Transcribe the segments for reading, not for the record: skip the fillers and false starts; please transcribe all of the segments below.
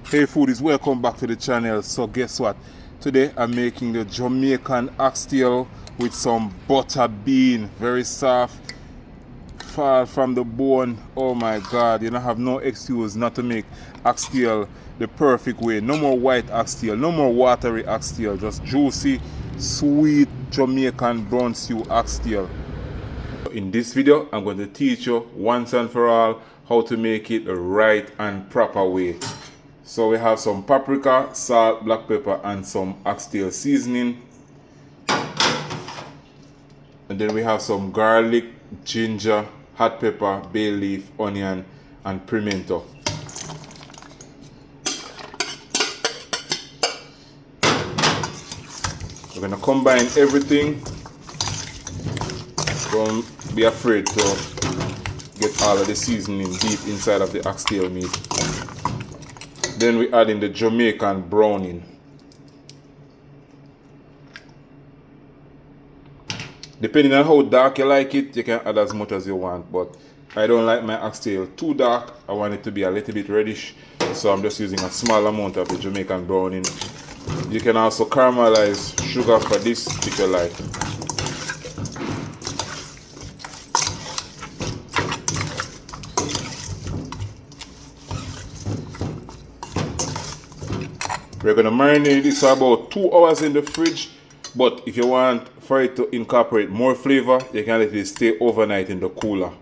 Hey foodies, welcome back to the channel. So guess what? Today I'm making the Jamaican oxtail with some butter bean. Very soft, far from the bone. Oh my god, you don't have no excuse not to make oxtail the perfect way. No more white oxtail, no more watery oxtail. Just juicy, sweet Jamaican brown stew oxtail. In this video, I'm going to teach you once and for all how to make it the right and proper way. So we have some paprika, salt, black pepper, and some oxtail seasoning. And then we have some garlic, ginger, hot pepper, bay leaf, onion, and pimento. We're gonna combine everything. Don't be afraid to get all of the seasoning deep inside of the oxtail meat. Then we add in the Jamaican browning. Depending on how dark you like it, you can add as much as you want, but I don't like my oxtail too dark. I want it to be a little bit reddish, so I'm just using a small amount of the Jamaican browning. You can also caramelize sugar for this if you like. We're going to marinate this for about 2 hours in the fridge, but if you want for it to incorporate more flavor, you can let it stay overnight in the cooler.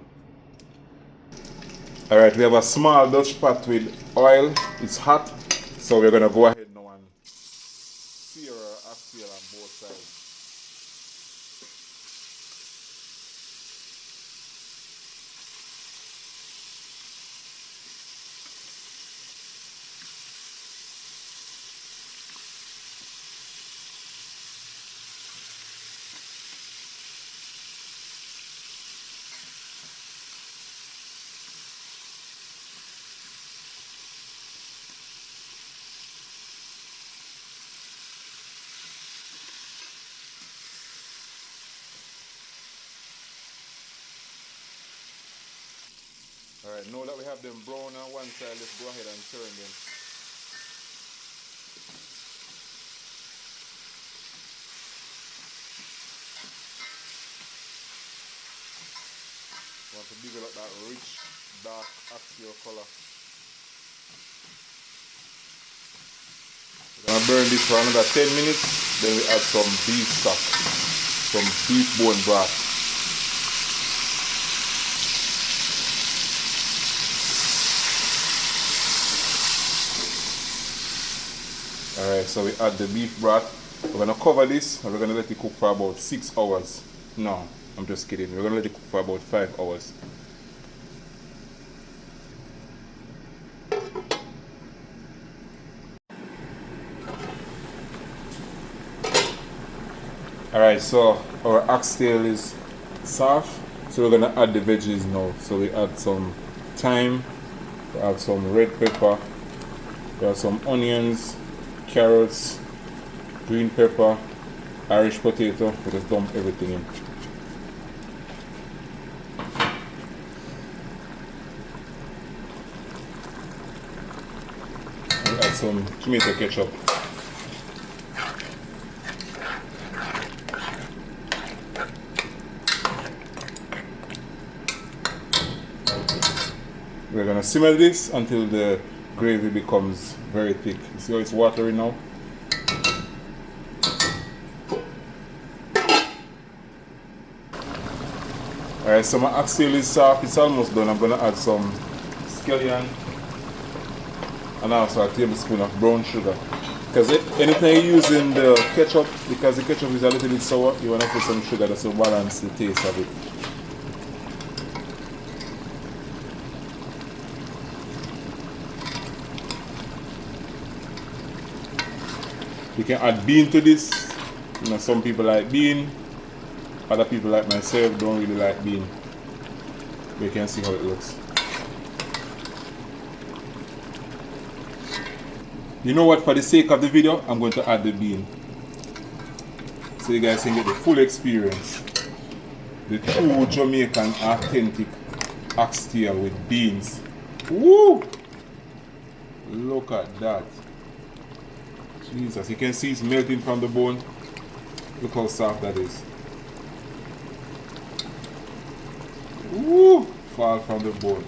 Alright, we have a small Dutch pot with oil. It's hot, so we're going to go ahead now and sear our oxtail on both sides. Alright, now that we have them brown on one side, let's go ahead and turn them. Want to develop that rich, dark oxtail color. We're going to burn this for another 10 minutes, then we add some beef stock, some beef bone broth. Alright, so we add the beef broth. We're going to cover this and we're going to let it cook for about 6 hours. No, I'm just kidding. We're going to let it cook for about 5 hours. Alright, so our oxtail is soft. So we're going to add the veggies now. So we add some thyme, we add some red pepper, we add some onions, carrots, green pepper, Irish potato. We just dump everything in. We add some tomato ketchup. We're going to simmer this until the gravy becomes very thick. You see how it's watery now? Alright, so my oxtail is soft, it's almost done. I'm going to add some scallion and also a tablespoon of brown sugar. Because anything you use in the ketchup, because the ketchup is a little bit sour, you want to put some sugar just to balance the taste of it. You can add bean to this. You know, some people like bean. Other people like myself don't really like bean. You can see how it looks. You know what? For the sake of the video, I'm going to add the bean, so you guys can get the full experience. The true Jamaican authentic oxtail with beans. Woo! Look at that. Jesus, you can see it's melting from the bone. Look how soft that is. Woo! Fall from the bone.